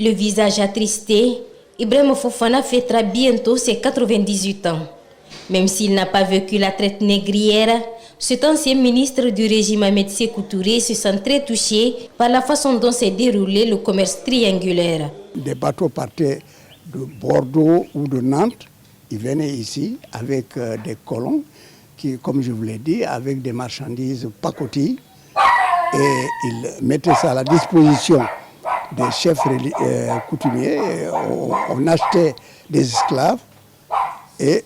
Le visage attristé, Ibrahima Fofana fêtera bientôt ses 98 ans. Même s'il n'a pas vécu la traite négrière, cet ancien ministre du régime Ahmed Sékou Touré se sent très touché par la façon dont s'est déroulé le commerce triangulaire. Des bateaux partaient de Bordeaux ou de Nantes, ils venaient ici avec des colons qui, comme je vous l'ai dit, avec des marchandises pacotilles, et ils mettaient ça à la disposition des chefs coutumiers. On achetait des esclaves et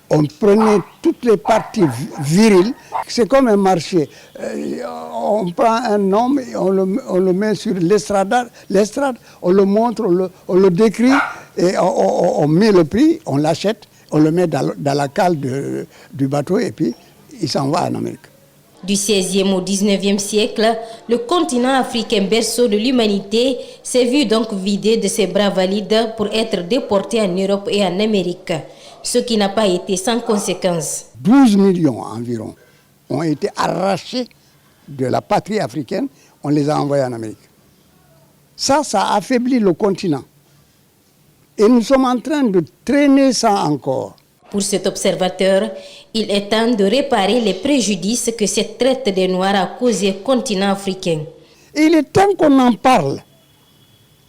on prenait toutes les parties viriles. C'est comme un marché. On prend un homme, et on le met sur l'estrade, on le montre, on le décrit, et on met le prix, on l'achète, on le met dans la cale du bateau et puis il s'en va en Amérique. Du 16e au 19e siècle, le continent africain berceau de l'humanité s'est vu donc vidé de ses bras valides pour être déporté en Europe et en Amérique, ce qui n'a pas été sans conséquence. 12 millions environ ont été arrachés de la patrie africaine, on les a envoyés en Amérique. Ça a affaibli le continent. Et nous sommes en train de traîner ça encore. Pour cet observateur, il est temps de réparer les préjudices que cette traite des Noirs a causé au continent africain. Il est temps qu'on en parle,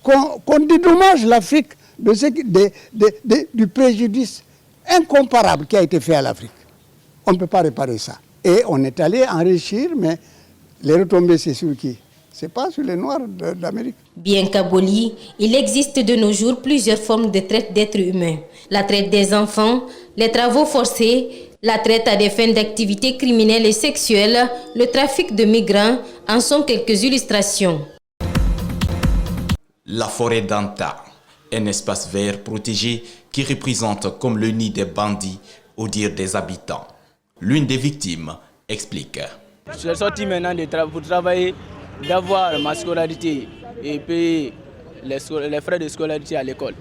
qu'on dédommage l'Afrique du préjudice incomparable qui a été fait à l'Afrique. On ne peut pas réparer ça. Et on est allé enrichir, mais les retombées, c'est sur qui? C'est pas sur les Noirs d'Amérique. Bien qu'aboli, il existe de nos jours plusieurs formes de traite d'êtres humains. La traite des enfants, les travaux forcés, la traite à des fins d'activités criminelles et sexuelles, le trafic de migrants en sont quelques illustrations. La forêt d'Anta, un espace vert protégé qui représente comme le nid des bandits au dire des habitants. L'une des victimes explique. Je suis sorti maintenant pour travailler, d'avoir ma scolarité et payer les frais de scolarité à l'école.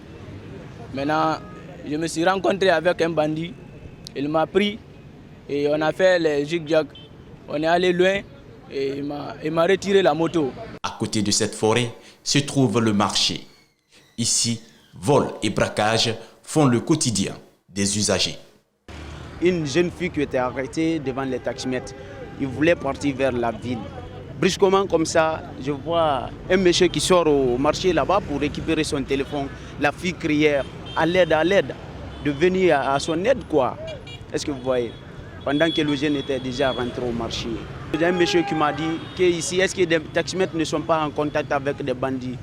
Maintenant, je me suis rencontré avec un bandit, il m'a pris et on a fait les zigzags. On est allé loin et il m'a retiré la moto. À côté de cette forêt se trouve le marché. Ici, vol et braquage font le quotidien des usagers. Une jeune fille qui était arrêtée devant les taximètres, il voulait partir vers la ville. Brusquement comme ça, je vois un monsieur qui sort au marché là-bas pour récupérer son téléphone. La fille criait à l'aide, de venir à son aide quoi. Est-ce que vous voyez? Pendant que le jeune était déjà rentré au marché. Il y a un monsieur qui m'a dit qu'ici, est-ce que les taximètres ne sont pas en contact avec des bandits?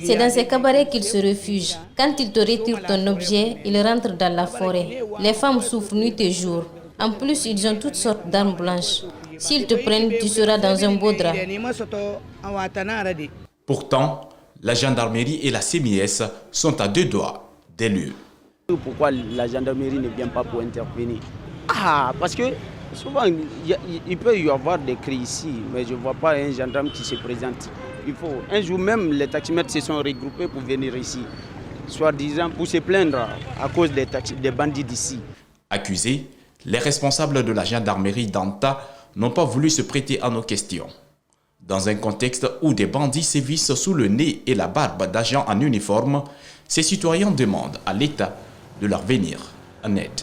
C'est dans ces cabarets qu'ils se réfugient. Quand ils te retirent ton objet, ils rentrent dans la forêt. Les femmes souffrent nuit et jour. En plus, ils ont toutes sortes d'armes blanches. S'ils te prennent, tu seras dans un beau drap. Pourtant, la gendarmerie et la CMIS sont à deux doigts des lieux. Pourquoi la gendarmerie ne vient pas pour intervenir? Parce que souvent, il peut y avoir des cris ici, mais je ne vois pas un gendarme qui se présente. Un jour même, les taximètres se sont regroupés pour venir ici, soi-disant pour se plaindre à cause des bandits d'ici. Accusés, les responsables de la gendarmerie d'Anta n'ont pas voulu se prêter à nos questions. Dans un contexte où des bandits sévissent sous le nez et la barbe d'agents en uniforme, ces citoyens demandent à l'État de leur venir en aide.